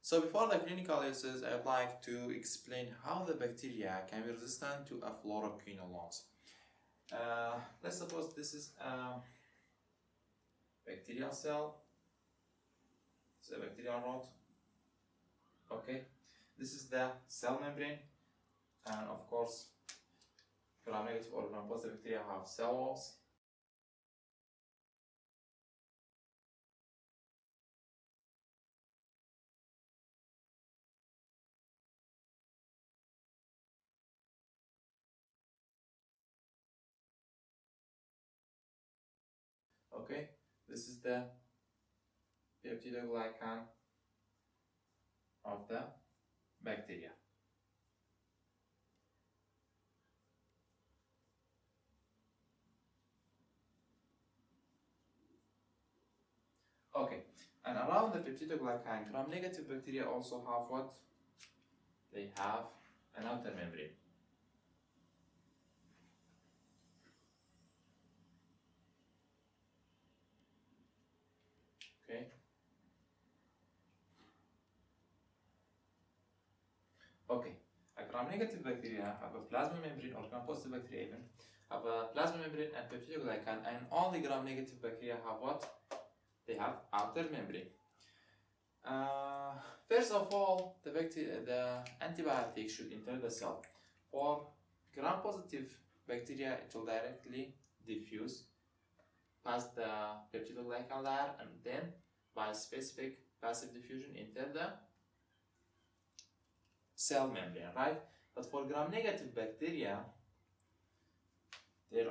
So before the clinical uses, I would like to explain how the bacteria can be resistant to a fluoroquinolones. Let's suppose this is a bacterial cell. It's a bacterial rod. Okay, this is the cell membrane, and of course, gram-negative or gram-positive bacteria have cell walls. Okay, this is the peptidoglycan of the bacteria. Okay, and around the peptidoglycan, gram-negative bacteria also have what? They have an outer membrane. Okay. Okay, a gram-negative bacteria have a plasma membrane, or gram-positive bacteria even have a plasma membrane and peptidoglycan, and only gram-negative bacteria have what? They have outer membrane. First of all, the antibiotic should enter the cell. For gram-positive bacteria, it will directly diffuse past the peptidoglycan layer, and then by specific passive diffusion enter the cell membrane, right? But for gram-negative bacteria, it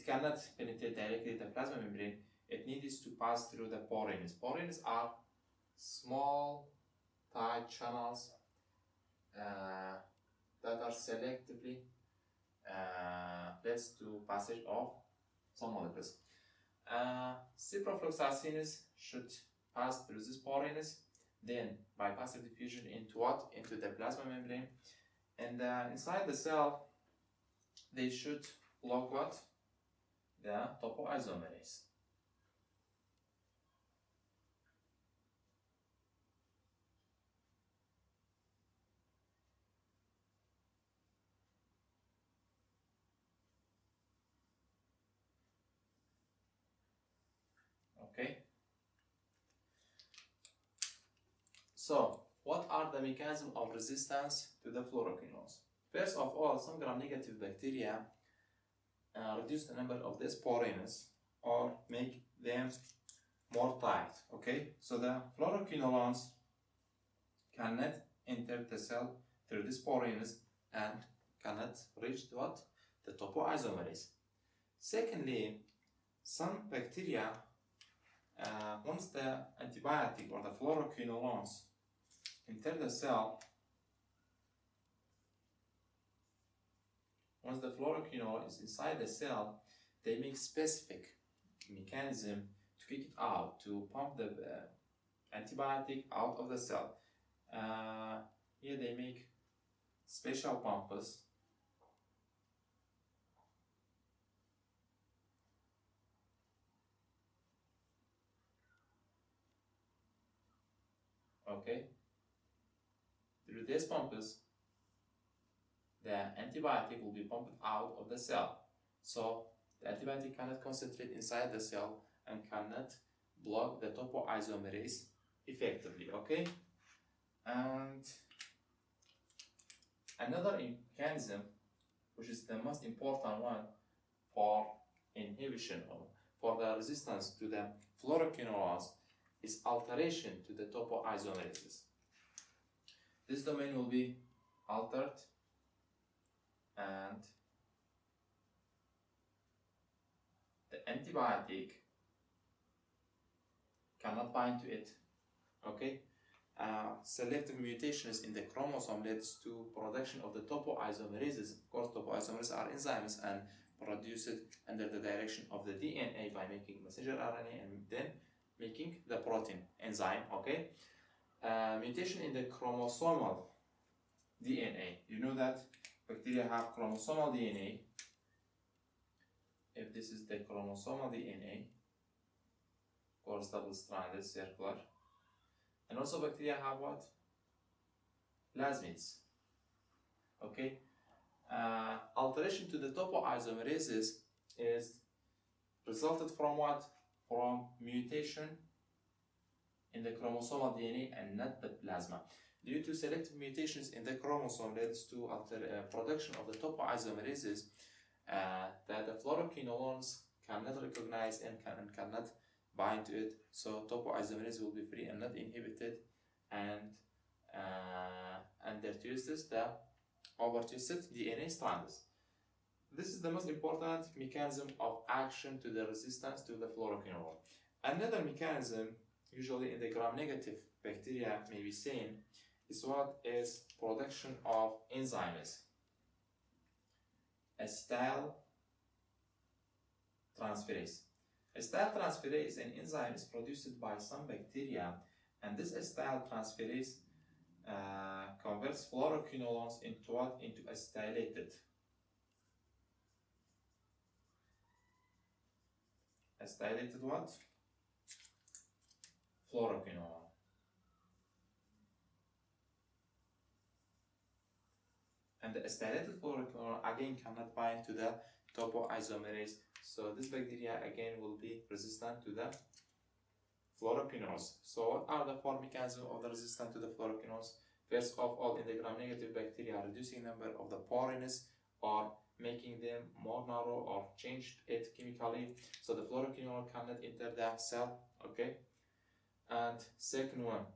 cannot penetrate directly the plasma membrane. It needs to pass through the porins. Porins are small, tight channels that are selectively led to passage of some molecules. Ciprofloxacin should pass through these porins, then by passive diffusion into what? Into the plasma membrane, and inside the cell they should block what? The topoisomerase. Okay. So, what are the mechanisms of resistance to the fluoroquinolones? First of all, some gram-negative bacteria reduce the number of these porins or make them more tight. Okay, so the fluoroquinolones cannot enter the cell through these porins and cannot reach what? The topoisomerase. Secondly, some bacteria, once the antibiotic or the fluoroquinolones enter the cell, once the fluoroquinol is inside the cell, they make specific mechanism to kick it out, to pump the antibiotic out of the cell. Here they make special pumps. Okay. Through these pumps, the antibiotic will be pumped out of the cell. So the antibiotic cannot concentrate inside the cell and cannot block the topoisomerase effectively. Okay. And another mechanism, which is the most important one for inhibition or for the resistance to the fluoroquinolones, is alteration to the topoisomerases. This domain will be altered, and the antibiotic cannot bind to it. Okay. Selective mutations in the chromosome leads to production of the topoisomerases. Of course, topoisomerases are enzymes and produced under the direction of the DNA by making messenger RNA and then making the protein enzyme. Okay. Mutation in the chromosomal DNA. You know that bacteria have chromosomal DNA. If this is the chromosomal DNA, of course double-stranded, circular, And also bacteria have what? Plasmids. Okay. Alteration to the topoisomerases is resulted from what? From mutation in the chromosomal DNA and not the plasma. Due to selective mutations in the chromosome leads to production of the topoisomerases that the fluoroquinolones cannot recognize and cannot bind to it. So topoisomerase will be free and not inhibited, and there twists the over-twisted DNA strands. This is the most important mechanism of action to the resistance to the fluoroquinolone. Another mechanism, usually in the gram-negative bacteria, may be seen, is what is production of enzymes. Acetyltransferase. Acetyltransferase is an enzyme is produced by some bacteria, and this acetyltransferase converts fluoroquinolones into what? Into acetylated. Acetylated what? Fluoroquinolone. And the acetylated fluoroquinolone again cannot bind to the topoisomerase, so this bacteria again will be resistant to the fluoroquinolones. So what are the four mechanisms of the resistance to the fluoroquinolones? First of all, in the gram-negative bacteria, reducing number of the porins or making them more narrow or changed it chemically, so the fluoroquinolone cannot enter the cell. Okay. And second one,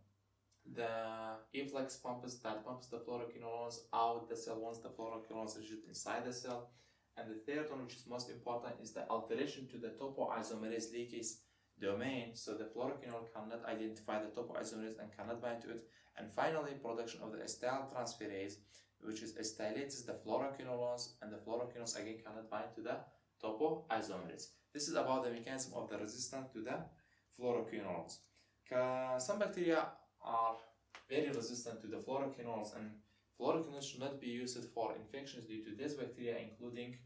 the efflux pumps that pumps the fluoroquinolones out the cell once the fluoroquinolones reach inside the cell. And the third one, which is most important, is the alteration to the topoisomerase leakage domain, so the fluoroquinolone cannot identify the topoisomerase and cannot bind to it. And finally, production of the acetyltransferase, which is acetylates the fluoroquinolones, and the fluoroquinolones again cannot bind to the topoisomerase. This is about the mechanism of the resistance to the fluoroquinolones. Some bacteria are very resistant to the fluoroquinolones, and fluoroquinolones should not be used for infections due to this bacteria, including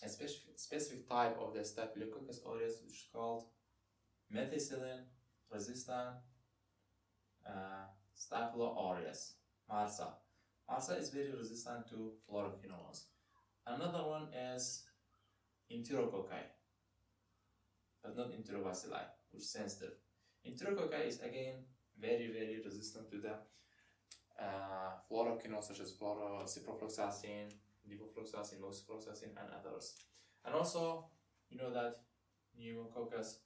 a specific type of the Staphylococcus aureus, which is called methicillin-resistant Staphylo aureus, MRSA. MRSA is very resistant to fluoroquinolones. Another one is Enterococci, but not Enterobacilli, which is sensitive. Enterococci is again very resistant to the fluoroquinolones, such as Ciprofloxacin, Levofloxacin, Moxifloxacin, and others. And also, you know that pneumococcus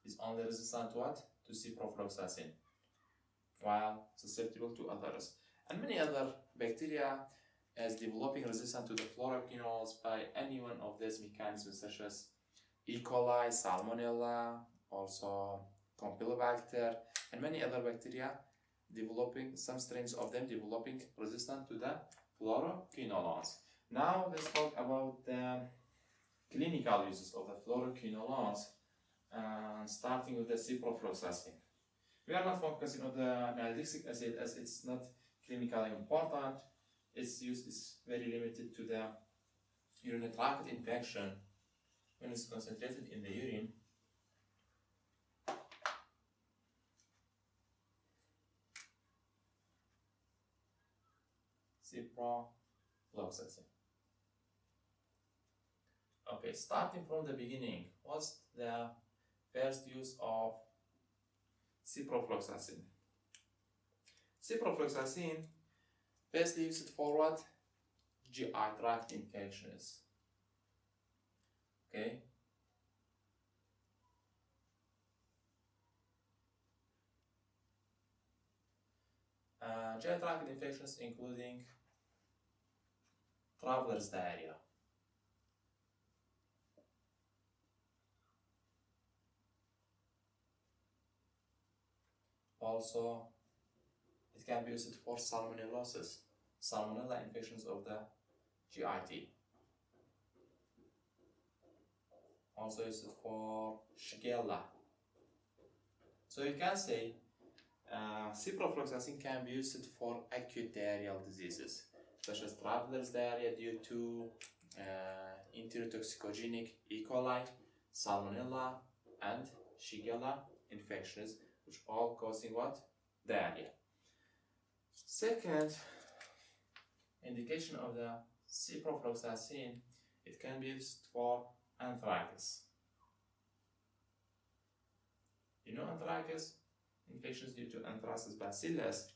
is only resistant to what? To Ciprofloxacin, while susceptible to others. And many other bacteria is developing resistance to the fluoroquinolones by any one of these mechanisms, such as E. coli, Salmonella, also Campylobacter, and many other bacteria developing, some strains of them developing resistance to the fluoroquinolones. Now let's talk about the clinical uses of the fluoroquinolones, starting with the ciprofloxacin. We are not focusing on the nalidixic acid as it's not clinically important. Its use is very limited to the urinary tract infection when it's concentrated in the urine. Ciprofloxacin. Okay, starting from the beginning, what's the first use of ciprofloxacin? Ciprofloxacin first used for what? GI tract infections. Okay. GI tract infections including traveler's diarrhea. Also, it can be used for salmonellosis, salmonella infections of the GIT. Also used for Shigella. So you can say ciprofloxacin can be used for acute diarrheal diseases, such as traveler's diarrhea due to enterotoxicogenic E. coli, Salmonella, and Shigella infections, which all causing what? Diarrhea. Second indication of the ciprofloxacin, it can be used for anthracnose. You know anthracnose? Infections due to Anthracis bacillus.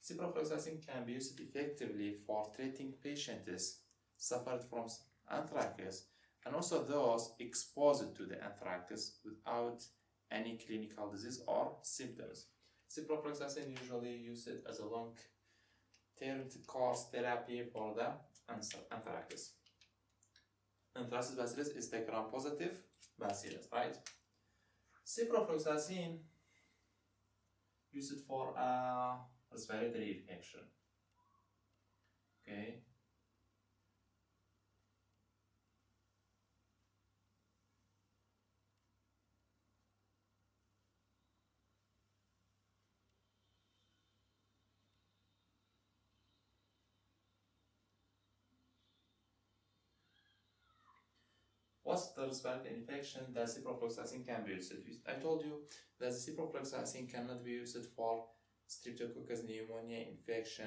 Ciprofloxacin can be used effectively for treating patients suffered from anthracnose and also those exposed to the anthracnose without any clinical disease or symptoms. Ciprofloxacin usually used as a long-term course therapy for the anthracnose. Anthracis bacillus is the gram-positive bacillus, right? Ciprofloxacin used for a respiratory infection. Okay. What's the respiratory infection that ciprofloxacin can be used? I told you that the ciprofloxacin cannot be used for Streptococcus pneumonia infection,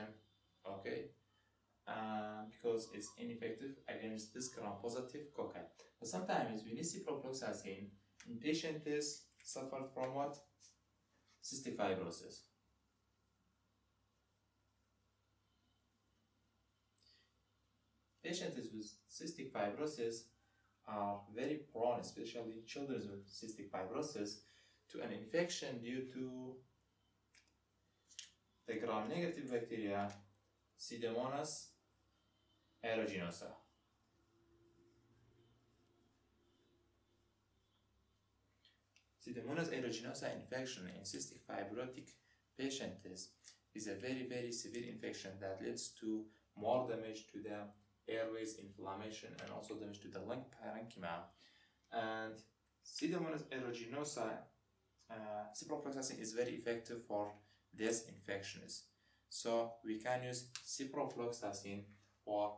okay, because it's ineffective against this gram-positive cocci. But sometimes we need ciprofloxacin in patients suffered from what? Cystic fibrosis. Patients with cystic fibrosis are very prone, especially children with cystic fibrosis, to an infection due to the gram-negative bacteria Pseudomonas aeruginosa. Pseudomonas aeruginosa infection in cystic fibrotic patients is a very severe infection that leads to more damage to the airways, inflammation, and also damage to the lung parenchyma. And Pseudomonas aeruginosa, ciprofloxacin is very effective for these infections. So we can use ciprofloxacin for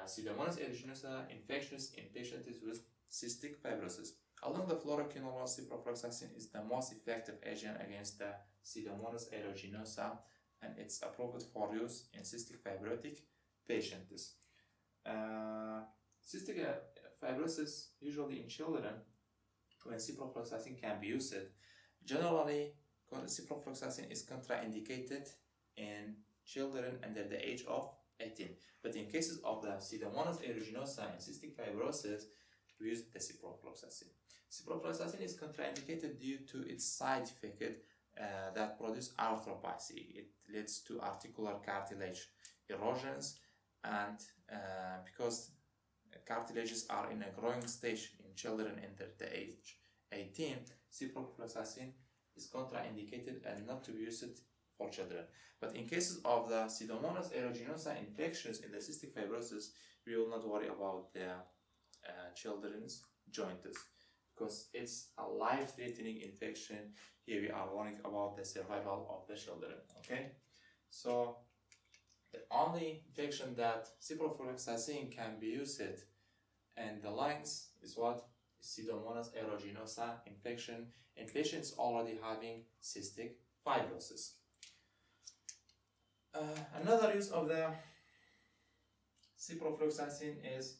Pseudomonas aeruginosa infections in patients with cystic fibrosis. Along the fluoroquinolones, ciprofloxacin is the most effective agent against the Pseudomonas aeruginosa, and it's approved for use in cystic fibrotic patients. Cystic fibrosis, usually in children, when ciprofloxacin can be used, generally ciprofloxacin is contraindicated in children under the age of 18. But in cases of the Pseudomonas aeruginosa and cystic fibrosis, we use the ciprofloxacin. Ciprofloxacin is contraindicated due to its side effect that produce arthropathy. It leads to articular cartilage erosions, and because cartilages are in a growing stage in children under the age 18, ciprofloxacin is contraindicated and not to be used for children. But in cases of the Pseudomonas aeruginosa infections in the cystic fibrosis, we will not worry about the children's joints, because it's a life-threatening infection. Here we are worrying about the survival of the children. Okay, so the only infection that ciprofloxacin can be used in the lungs is what? Pseudomonas aeruginosa infection in patients already having cystic fibrosis. Another use of the ciprofloxacin is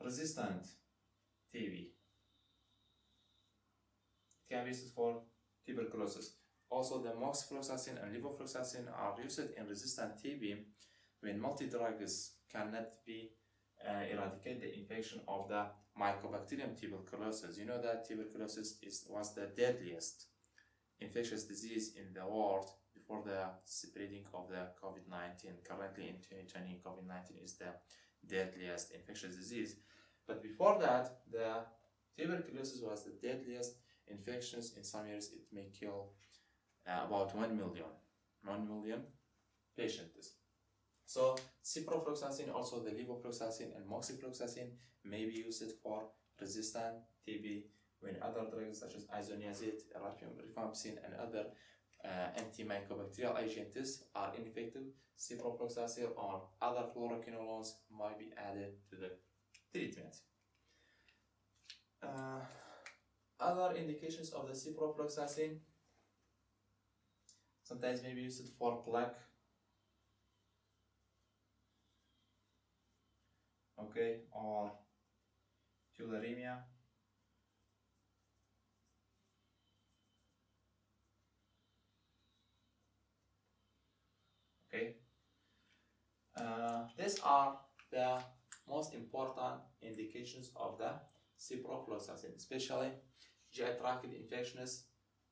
resistant TB. It can be used for tuberculosis. Also, the Moxifloxacin and Levofloxacin are used in resistant TB when multi-drugs cannot be eradicate the infection of the Mycobacterium tuberculosis. You know that tuberculosis was the deadliest infectious disease in the world before the spreading of the COVID-19. Currently in 2020, COVID-19 is the deadliest infectious disease. But before that, the tuberculosis was the deadliest infections. In some years, it may kill about 1 million patients. So ciprofloxacin, also the levofloxacin and moxifloxacin may be used for resistant TB when other drugs such as isoniazid, rifampicin, and other antimycobacterial agents are ineffective. Ciprofloxacin or other fluoroquinolones might be added to the treatment. Other indications of the ciprofloxacin, sometimes maybe used for plaque, okay, or tularemia. Okay, these are the most important indications of the ciprofloxacin, especially GI tract infections,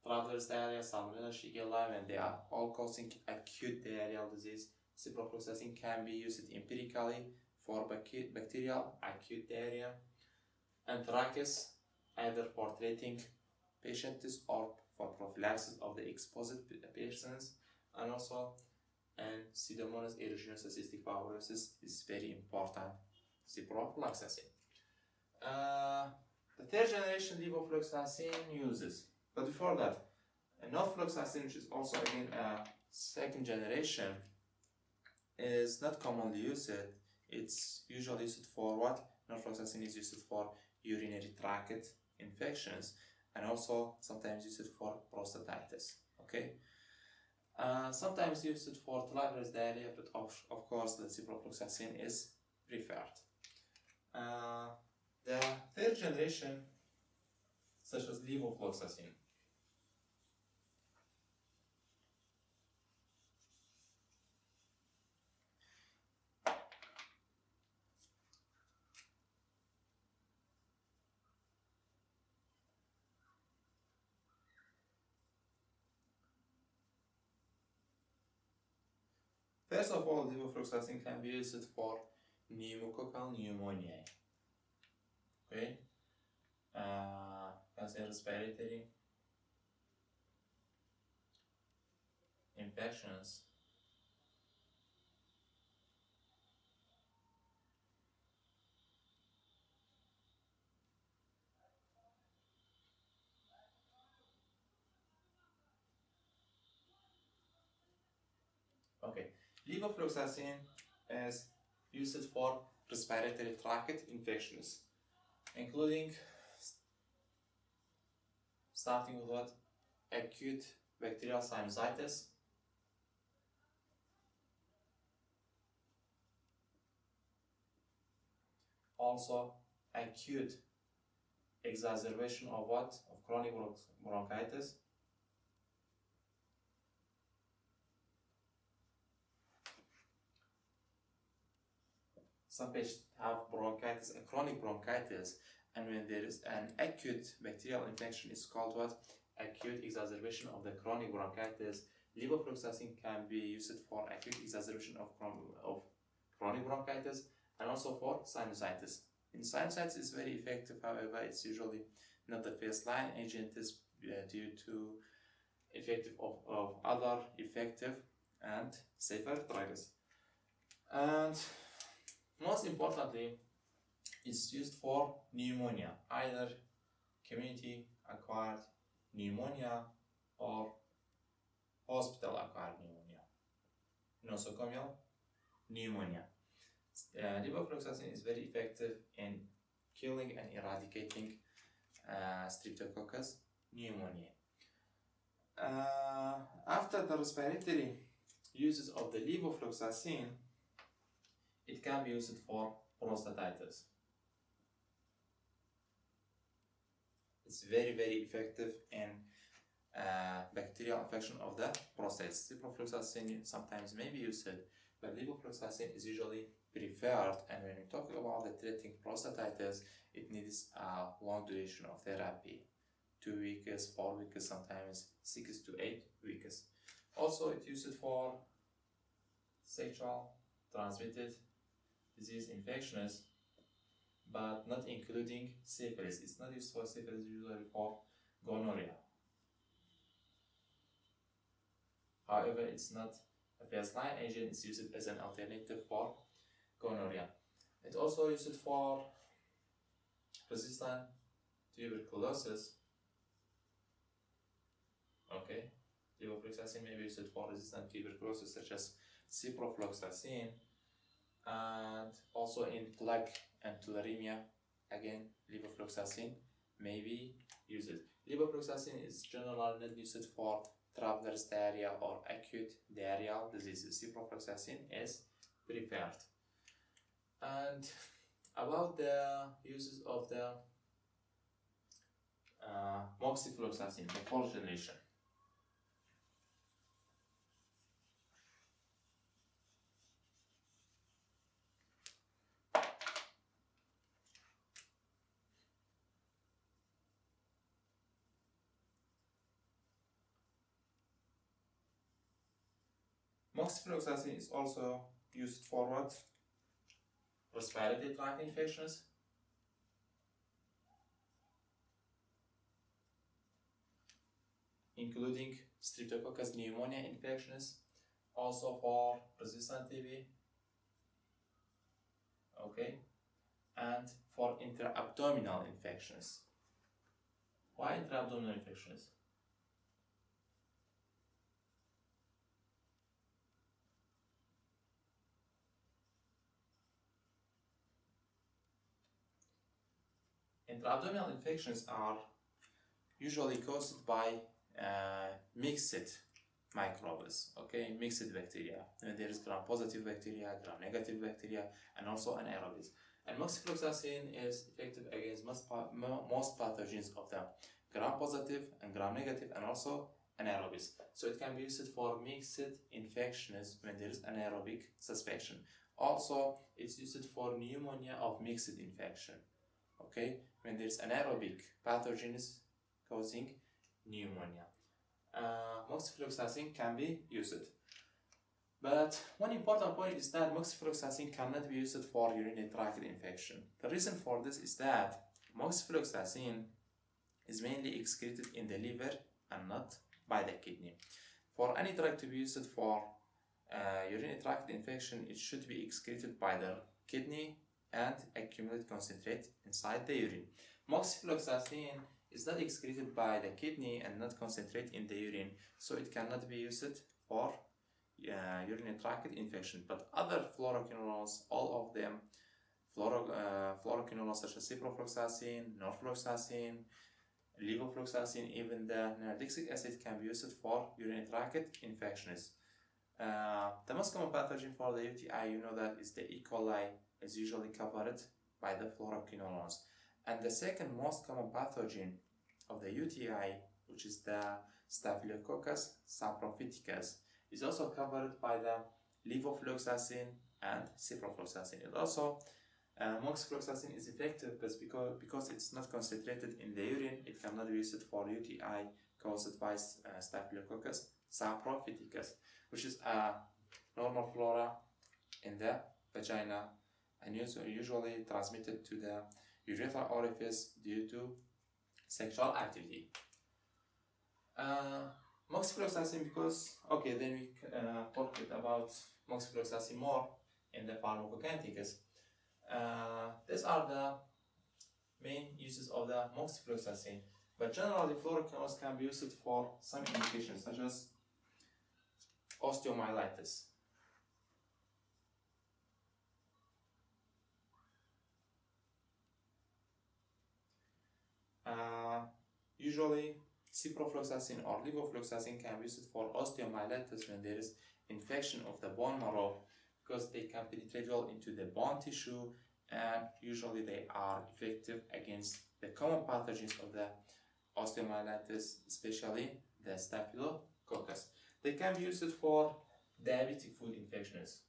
traveler's diarrhea, salmonella, shigella, and they are all causing acute diarrheal disease. Ciprofloxacin can be used empirically for bacterial acute diarrhea, anthracis, either for treating patients or for prophylaxis of the exposed persons, and also and Pseudomonas aeruginosa cystic fibrosis is very important. Ciprofloxacin. The third generation levofloxacin uses, but before that, norfloxacin, which is also again a second generation, is not commonly used. It's usually used for what? Norfloxacin is used for urinary tract infections and also sometimes used for prostatitis. Okay. Sometimes used for traveler's diarrhea, but of course the ciprofloxacin is preferred. The third generation, such as levofloxacin, first of all, levofloxacin can be used for pneumococcal pneumonia. Okay, as a respiratory infections. Okay, levofloxacin is used for respiratory tract infections, including starting with what? Acute bacterial sinusitis, also acute exacerbation of what? Of chronic bronchitis, some patients have bronchitis, a chronic bronchitis, and when there is an acute bacterial infection, it's called what? Acute exacerbation of the chronic bronchitis. Levofloxacin can be used for acute exacerbation of chronic bronchitis and also for sinusitis. In sinusitis, it's very effective, however, it's usually not the first line agent is due to effective of other effective and safer drugs. And most importantly, it's used for pneumonia, either community-acquired pneumonia or hospital-acquired pneumonia, nosocomial pneumonia. Levofloxacin is very effective in killing and eradicating Streptococcus pneumoniae. After the respiratory uses of the levofloxacin, it can be used for prostatitis. It's very, very effective in bacterial infection of the prostate. Ciprofloxacin sometimes may be used, but levofloxacin is usually preferred. And when we talk about the treating prostatitis, it needs a long duration of therapy, 2 weeks, 4 weeks, sometimes 6 to 8 weeks. Also, it's used for sexual transmitted disease infections, but not including syphilis. It's not used for syphilis, usually for gonorrhea. However, it's not a first-line agent, it's used as an alternative for gonorrhea. It's also used for resistant tuberculosis. Okay, levofloxacin may be used for resistant tuberculosis such as ciprofloxacin, and also in plaque and tularemia, again, levofloxacin may be used. Levofloxacin is generally not used for traveler's diarrhea or acute diarrheal diseases. Ciprofloxacin is preferred. And about the uses of the Moxifloxacin, the fourth generation. Moxifloxacin is also used for what? Respiratory tract infections, including Streptococcus pneumonia infections, also for resistant TB, okay, and for intra-abdominal infections. Why intra-abdominal infections? Intra-abdominal infections are usually caused by mixed microbes, okay, mixed bacteria. And there is gram-positive bacteria, gram-negative bacteria, and also anaerobes. And moxifloxacin is effective against most pathogens of the gram-positive and gram-negative, and also anaerobes. So it can be used for mixed infections when there is anaerobic suspicion. Also, it's used for pneumonia of mixed infection, okay, when there is anaerobic pathogens causing pneumonia. Moxifloxacin can be used. But one important point is that moxifloxacin cannot be used for urinary tract infection. The reason for this is that moxifloxacin is mainly excreted in the liver and not by the kidney. For any drug to be used for urinary tract infection, it should be excreted by the kidney and accumulate concentrate inside the urine. Moxifloxacin is not excreted by the kidney and not concentrate in the urine, so it cannot be used for urinary tract infection. But other fluoroquinolones, all of them, fluoroquinolones such as ciprofloxacin, norfloxacin, levofloxacin, even the naradixic acid can be used for urinary tract infections. The most common pathogen for the UTI, you know that, is the E. coli, is usually covered by the fluoroquinolones. And the second most common pathogen of the UTI, which is the Staphylococcus saprophyticus, is also covered by the levofloxacin and ciprofloxacin. And also, moxifloxacin is effective because it's not concentrated in the urine. It cannot be used for UTI caused by Staphylococcus saprophyticus, which is a normal flora in the vagina and usually transmitted to the urethral orifice due to sexual activity. Moxifloxacin, because, okay, then we talked about moxifloxacin more in the pharmacokinetics. These are the main uses of the moxifloxacin, but generally fluoroquinolones can be used for some indications such as osteomyelitis. Usually ciprofloxacin or levofloxacin can be used for osteomyelitis when there is infection of the bone marrow, because they can penetrate well into the bone tissue, and usually they are effective against the common pathogens of the osteomyelitis, especially the staphylococcus. They can be used for diabetic foot infections.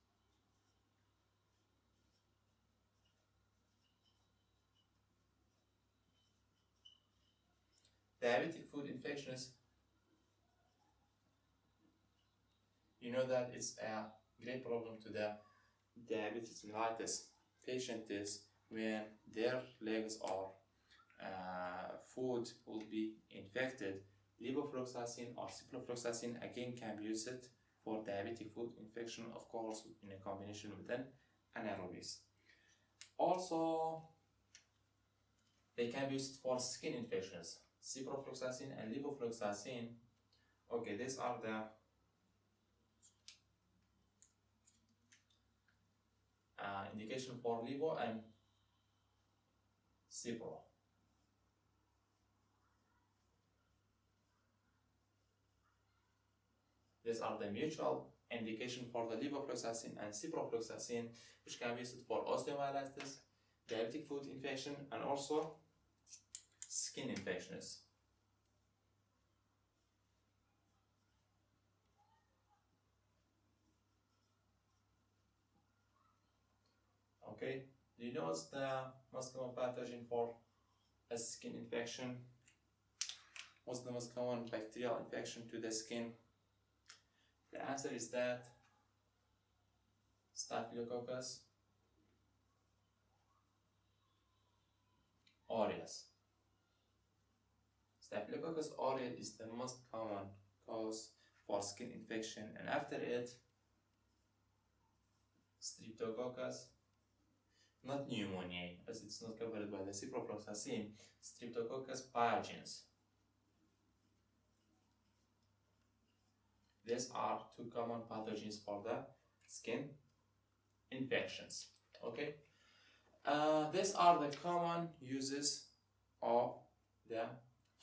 Diabetic foot infections, you know that it's a great problem to the diabetes mellitus patient is when their legs or foot will be infected. Levofloxacin or ciprofloxacin again can be used for diabetic foot infection, of course, in a combination with an anaerobes. Also, they can be used for skin infections. Ciprofloxacin and levofloxacin, okay, these are the indication for levo and Cipro. These are the mutual indication for the Levofloxacin and Ciprofloxacin, which can be used for osteomyelitis, diabetic foot infection, and also skin infections. Okay, do you know what's the most common pathogen for a skin infection? What's the most common bacterial infection to the skin? The answer is that Staphylococcus aureus. Staphylococcus aureus is the most common cause for skin infection, and after it, Streptococcus, not pneumonia, as it's not covered by the Ciprofloxacin, Streptococcus pyogenes. These are two common pathogens for the skin infections. Okay, these are the common uses of the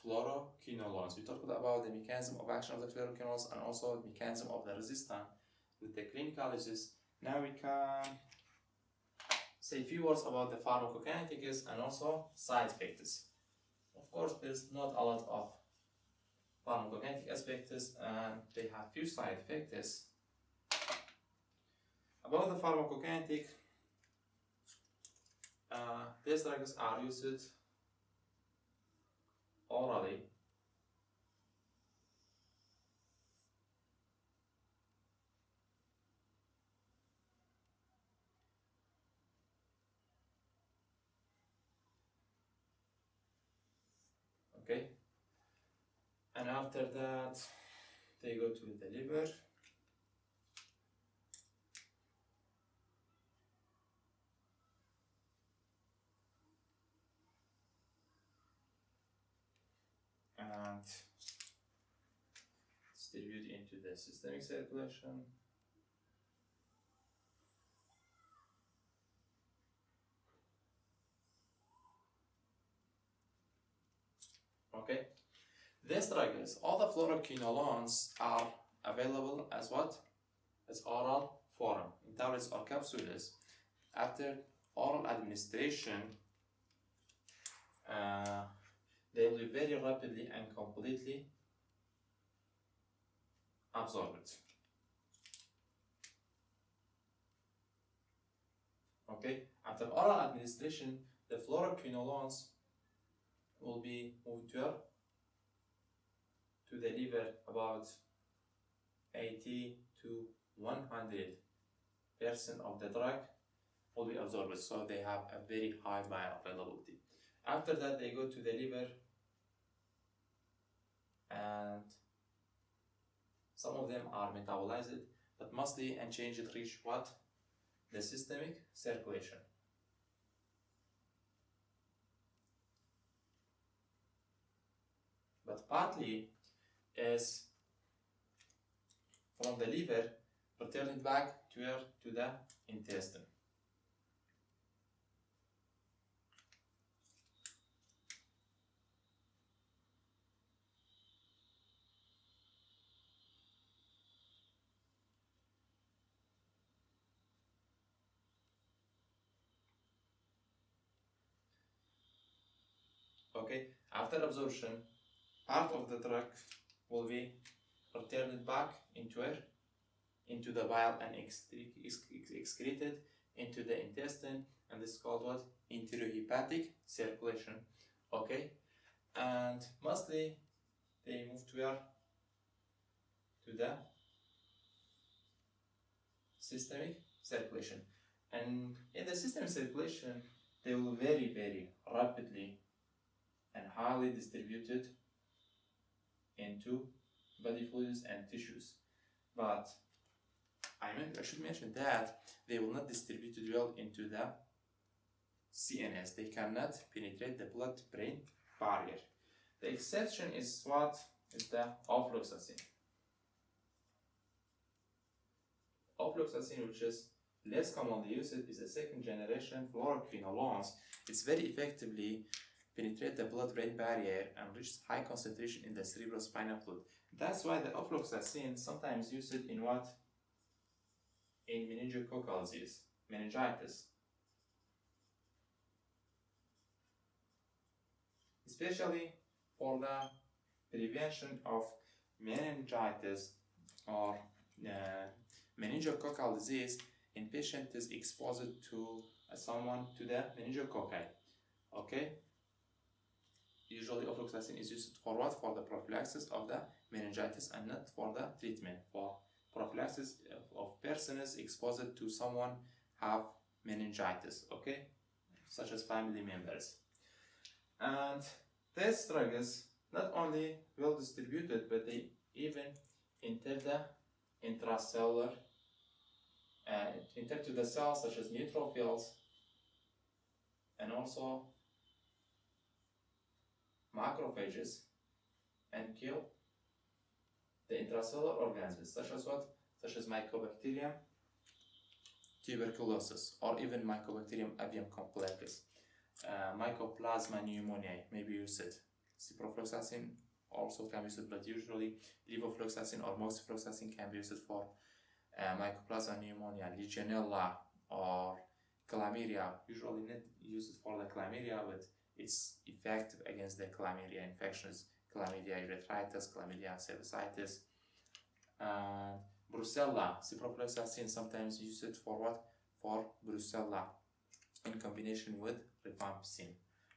fluoroquinolones. We talked about the mechanism of action of the fluoroquinolones and also the mechanism of the resistance with the clinical uses. Now we can say a few words about the pharmacokinetics and also side effects. Of course, there's not a lot of pharmacokinetic aspects and they have few side effects. About the pharmacokinetic, these drugs are used orally. Okay, and after that they go to the liver. And distribute into the systemic circulation. Okay, these drugs, all the fluoroquinolones are available as what? As oral form, in tablets or capsules. After oral administration, they will be very rapidly and completely absorbed. Okay, after oral administration, the fluoroquinolones will be moved to the liver. About 80 to 100% of the drug will be absorbed, so they have a very high bioavailability. After that, they go to the liver, and some of them are metabolized, but mostly unchanged reach what? The systemic circulation. But partly is from the liver returning back to the intestine. Okay, after absorption, part of the drug will be returned back into the bile and excreted into the intestine, and this is called what? Enterohepatic circulation. Okay, and mostly they move to the systemic circulation, and in the systemic circulation they will very rapidly and highly distributed into body fluids and tissues. But I should mention that they will not distribute well into the CNS. They cannot penetrate the blood-brain barrier. The exception is what? Is the ofloxacin. Ofloxacin, which is less commonly used is the second generation fluoroquinolones. It's very effectively penetrate the blood-brain barrier and reach high concentration in the cerebrospinal fluid. That's why the Levofloxacin sometimes used in what? In meningococcal disease, meningitis. Especially for the prevention of meningitis or meningococcal disease in patient is exposed to someone to the meningococci. Okay? Usually Levofloxacin is used for what? For the prophylaxis of the meningitis and not for the treatment. For prophylaxis of persons exposed to someone have meningitis, okay? Such as family members. And these drugs not only well distributed, but they even enter the intracellular, enter to the cells such as neutrophils and also macrophages and kill the intracellular organisms such as what? Such as Mycobacterium tuberculosis or even Mycobacterium avium complex. Mycoplasma pneumoniae may be used. Ciprofloxacin also can be used, but usually Levofloxacin or Moxifloxacin can be used for Mycoplasma pneumonia, Legionella or chlamydia. Usually not used for the chlamydia, but it's effective against the chlamydia infections, chlamydia erythritis, chlamydia cervicitis. Brucella, ciprofloxacin sometimes used for what? For brucella in combination with rifampicin.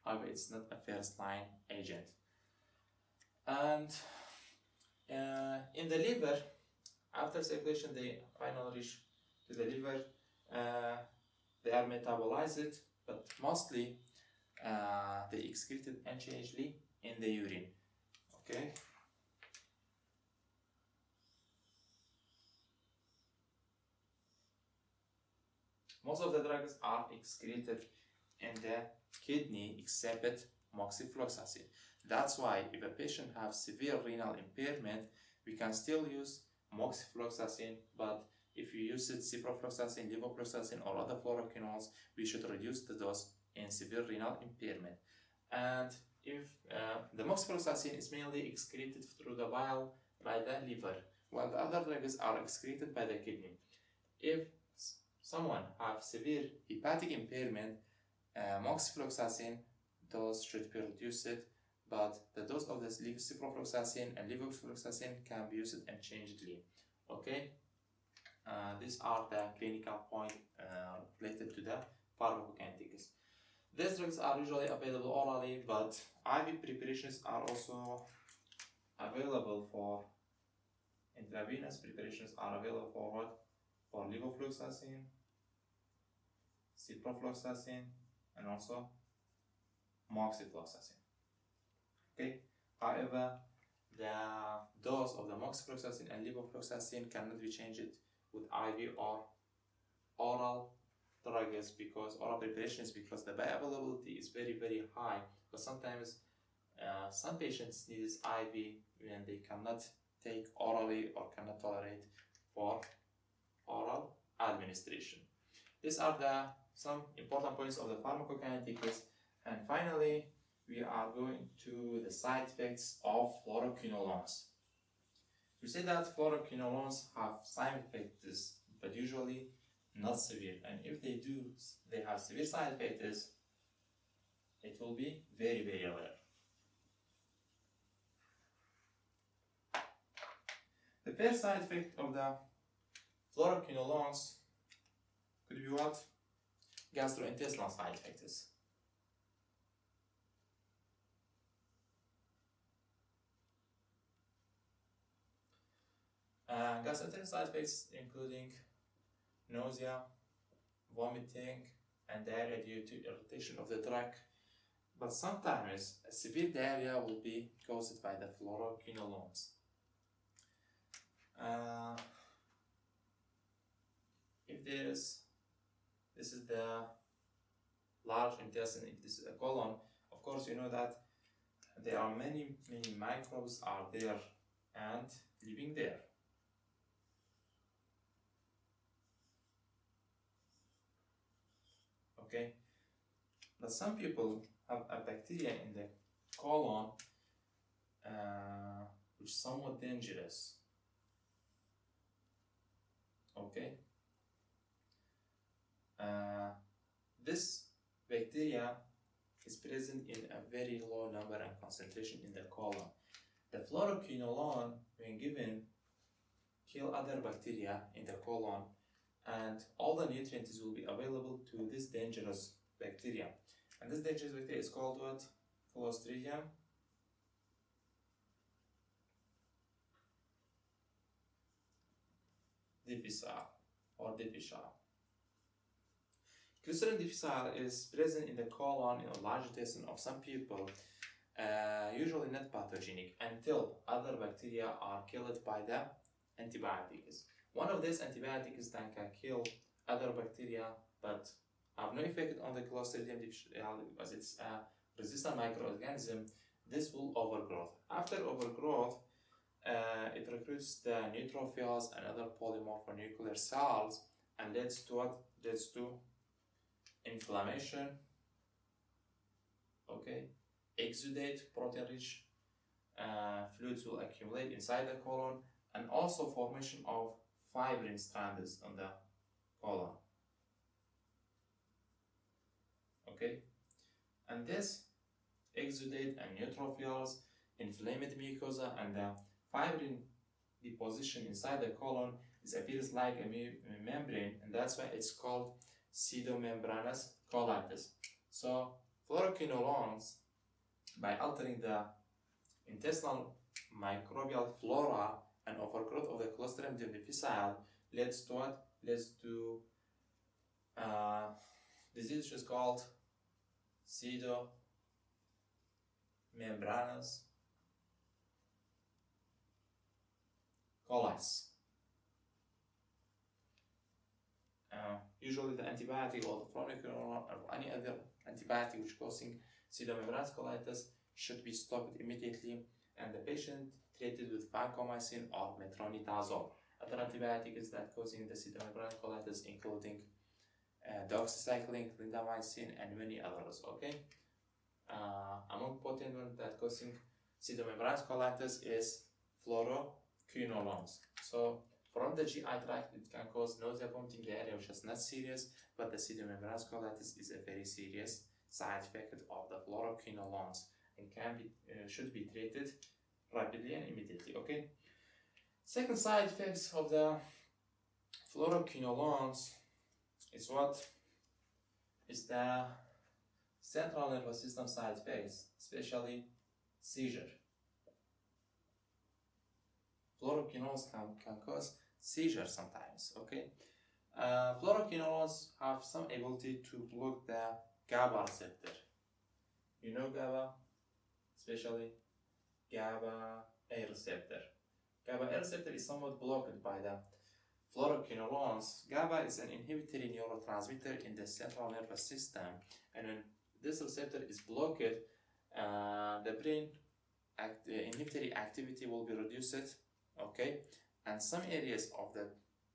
However, it's not a first-line agent. And in the liver, after circulation, they finally reach to the liver. They are metabolized, but mostly they excreted unchangedly in the urine. Okay. Most of the drugs are excreted in the kidney except Moxifloxacin. That's why if a patient has severe renal impairment, we can still use Moxifloxacin, but if you use Ciprofloxacin, Levofloxacin or other fluoroquinolones, we should reduce the dose in severe renal impairment. And if the Moxifloxacin is mainly excreted through the bile by the liver, while the other drugs are excreted by the kidney. If someone has severe hepatic impairment, Moxifloxacin dose should be reduced, but the dose of this Ciprofloxacin and Levofloxacin can be used unchangedly. Okay, these are the clinical points related to the pharmacokinetics. These drugs are usually available orally, but IV preparations are also available for intravenous preparations are available for what? For Levofloxacin, Ciprofloxacin, and also Moxifloxacin. Okay. However, the dose of the Moxifloxacin and Levofloxacin cannot be changed with IV or oral drugs because oral preparations because the bioavailability is very high. But sometimes some patients need IV and they cannot take orally or cannot tolerate for oral administration. These are some important points of the pharmacokinetics. And finally, we are going to the side effects of fluoroquinolones. We say that fluoroquinolones have side effects, but usually not severe. And if they do, they have severe side effects, it will be very rare. The first side effect of the fluoroquinolones could be what? Gastrointestinal side effects. Gastrointestinal side effects including nausea, vomiting, and diarrhea due to irritation of the tract. But sometimes a severe diarrhea will be caused by the fluoroquinolones. If this is the large intestine, if this is a colon, of course you know that there are many microbes are there and living there. okay? But some people have a bacteria in the colon which is somewhat dangerous, okay? This bacteria is present in a very low number and concentration in the colon. The fluoroquinolone, when given, kill other bacteria in the colon, and all the nutrients will be available to this dangerous bacteria. And this dangerous bacteria is called what? Clostridium difficile or difficile. Clostridium difficile is present in the colon in a large intestine of some people, usually not pathogenic, until other bacteria are killed by the antibiotics. One of these antibiotics then can kill other bacteria but have no effect on the Clostridium difficile because it's a resistant microorganism. This will overgrowth. After overgrowth, it recruits the neutrophils and other polymorphonuclear cells and leads to what? Leads to inflammation, okay? Exudate, protein-rich fluids will accumulate inside the colon, and also formation of fibrin strands on the colon, okay? And this exudate and neutrophils, inflamed mucosa, and the fibrin deposition inside the colon appears like a membrane, and that's why it's called pseudomembranous colitis. So fluoroquinolones, by altering the intestinal microbial flora and overgrowth of the Clostridium difficile, leads to what? Leads to disease which is called pseudomembranous colitis. Usually the antibiotic or the fluoroquinolone or any other antibiotic which causing pseudomembranous colitis should be stopped immediately, and the patient treated with vancomycin or metronidazole. Other antibiotics that causing the pseudomembranous colitis including doxycycline, clindamycin, and many others, okay? Among potent ones that causing pseudomembranous colitis is fluoroquinolones. So from the GI tract, it can cause nausea, vomiting, diarrhea, which is not serious, but the pseudomembranous colitis is a very serious side effect of the fluoroquinolones and should be treated rapidly and immediately, okay? Second side effects of the fluoroquinolones is what? Is the central nervous system side effects, especially seizure. Fluoroquinolones can cause seizure sometimes, okay? Fluoroquinolones have some ability to block the GABA receptor. You know GABA? Especially GABA A receptor. GABA A receptor is somewhat blocked by the fluoroquinolones. GABA is an inhibitory neurotransmitter in the central nervous system, and when this receptor is blocked, the brain inhibitory activity will be reduced, okay? And some areas of the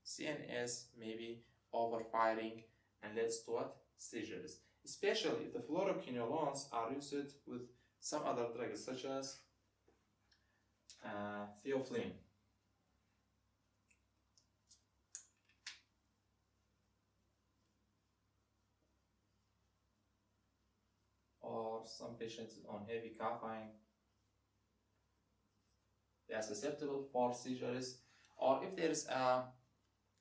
CNS may be overfiring and leads to what? Seizures. Especially if the fluoroquinolones are used with some other drugs such as theophylline. Or some patients on heavy caffeine, they are susceptible for seizures, or if there is a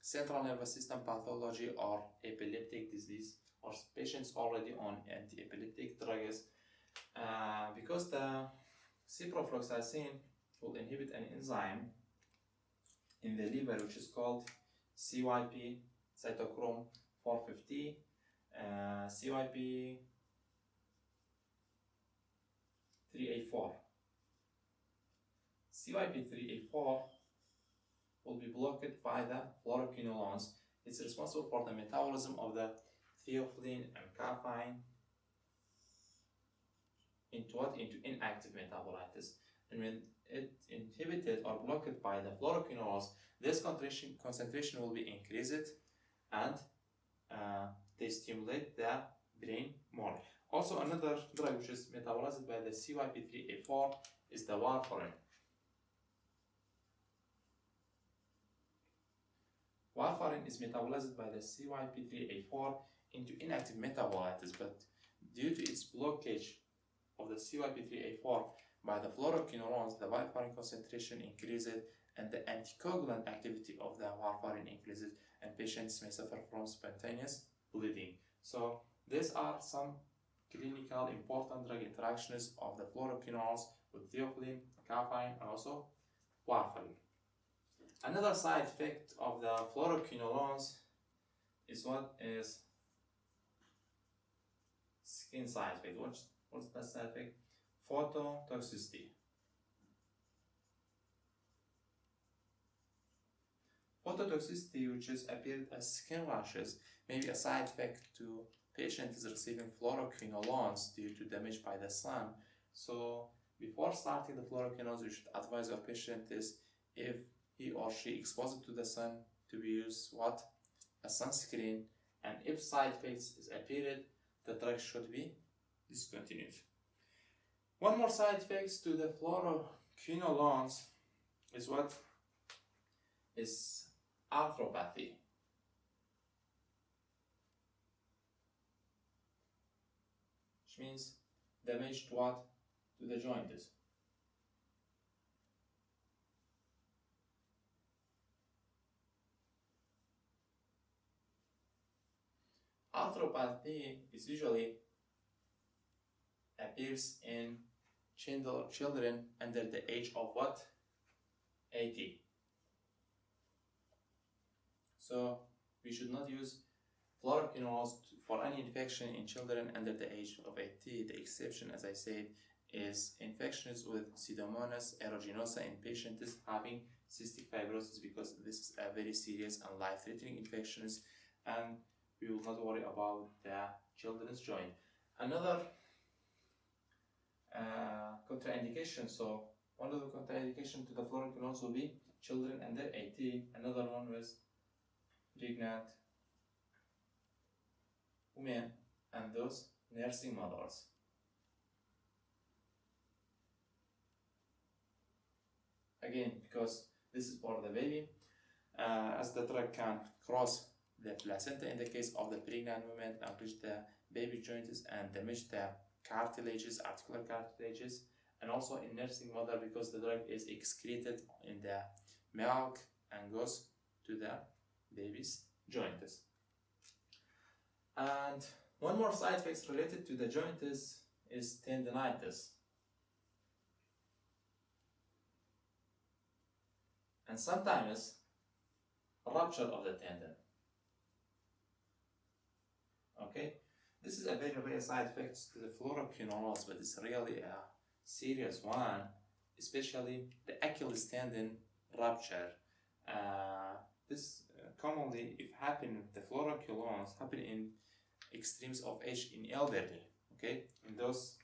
central nervous system pathology or epileptic disease, or patients already on anti-epileptic drugs, because the ciprofloxacin will inhibit an enzyme in the liver which is called CYP cytochrome 450, CYP 3A4. CYP3A4 will be blocked by the fluoroquinolones. It's responsible for the metabolism of the theophylline and caffeine into what? Into inactive metabolites. And when it inhibited or blocked by the fluoroquinolones, this concentration will be increased, and they stimulate the brain more. Also, another drug which is metabolized by the CYP3A4 is the warfarin. Warfarin is metabolized by the CYP3A4 into inactive metabolites, but due to its blockage of the CYP3A4 by the fluoroquinolones, the warfarin concentration increases and the anticoagulant activity of the warfarin increases, and patients may suffer from spontaneous bleeding. So these are some clinical important drug interactions of the fluoroquinolones with theophylline, caffeine, and also warfarin. Another side effect of the fluoroquinolones is what is skin side effect. What's that side effect? Phototoxicity. Phototoxicity, which is appeared as skin rashes, may be a side effect to patients receiving fluoroquinolones due to damage by the sun. So before starting the fluoroquinolones, you should advise your patient is if he or she exposed to the sun to use what? A sunscreen, and if side effects is appeared, the drug should be discontinued. One more side effects to the fluoroquinolones is what is arthropathy. Which means damage to what? To the joints. Arthropathy is usually appears in children under the age of what? 80. So we should not use fluoroquinolones for any infection in children under the age of 80. The exception, as I said, is infections with Pseudomonas aeruginosa in patients having cystic fibrosis, because this is a very serious and life-threatening infections, and we will not worry about the children's joint. Another contraindication. So one of the contraindication to the fluoroquinolones will be children under 80. Another one was pregnant women and those nursing mothers. Again, because this is for the baby, as the drug can cross the placenta in the case of the pregnant woman and reach the baby joints and damage the cartilages, articular cartilages, and also in nursing mother because the drug is excreted in the milk and goes to the baby's joints. And one more side effect related to the joints is tendinitis. And sometimes rupture of the tendon. Okay, this is a very rare side effect to the fluoroquinolones, but it's really a serious one, especially the Achilles tendon rupture. This commonly, if happen, the fluoroquinolones happen in extremes of age in elderly. Okay, in those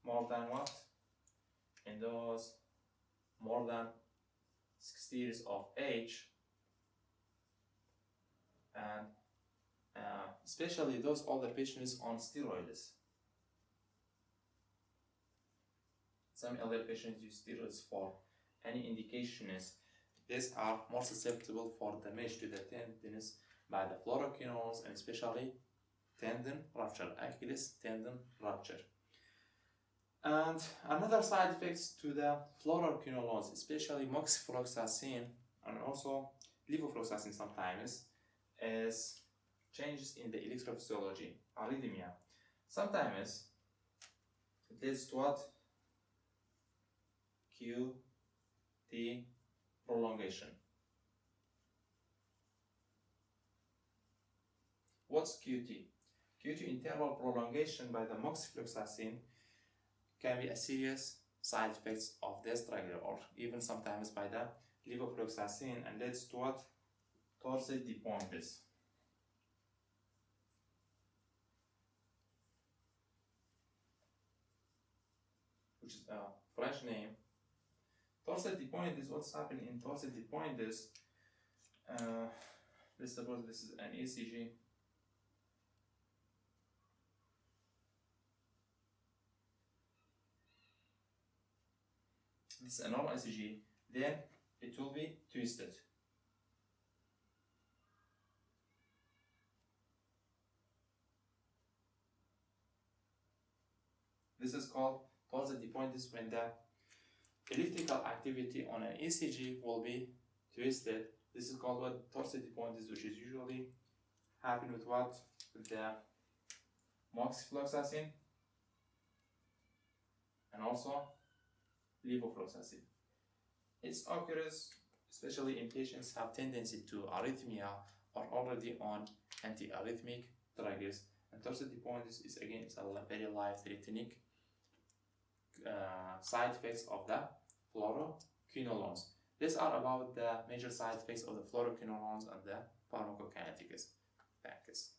more than what? In those more than 60 years of age, and especially those older patients on steroids. Some elder patients use steroids for any indications. These are more susceptible for damage to the tendons by the fluoroquinolones, and especially tendon rupture, Achilles tendon rupture. And another side effects to the fluoroquinolones, especially Moxifloxacin and also Levofloxacin sometimes, is changes in the electrophysiology, arrhythmia. Sometimes it leads to what? QT prolongation. What's QT? QT interval prolongation by the Moxifloxacin can be a serious side effects of this drug, or even sometimes by the Levofloxacin, and leads to what? Torsade de Pointes. Which is a French name. Torsade de Pointes is what's happening in Torsade de Pointes. Let's suppose this is an ECG. this is a normal ECG, then it will be twisted. This is called torsion depointis when the electrical activity on an ECG will be twisted. This is called what torsion depointis, which is usually happen with what? With the Moxifloxacin and also Levofloxacin. Its occurs especially in patients have tendency to arrhythmia or already on antiarrhythmic drugs. And torsion depointis is again a very life-threatening side effects of the fluoroquinolones. These are about the major side effects of the fluoroquinolones and the pharmacokinetics factors.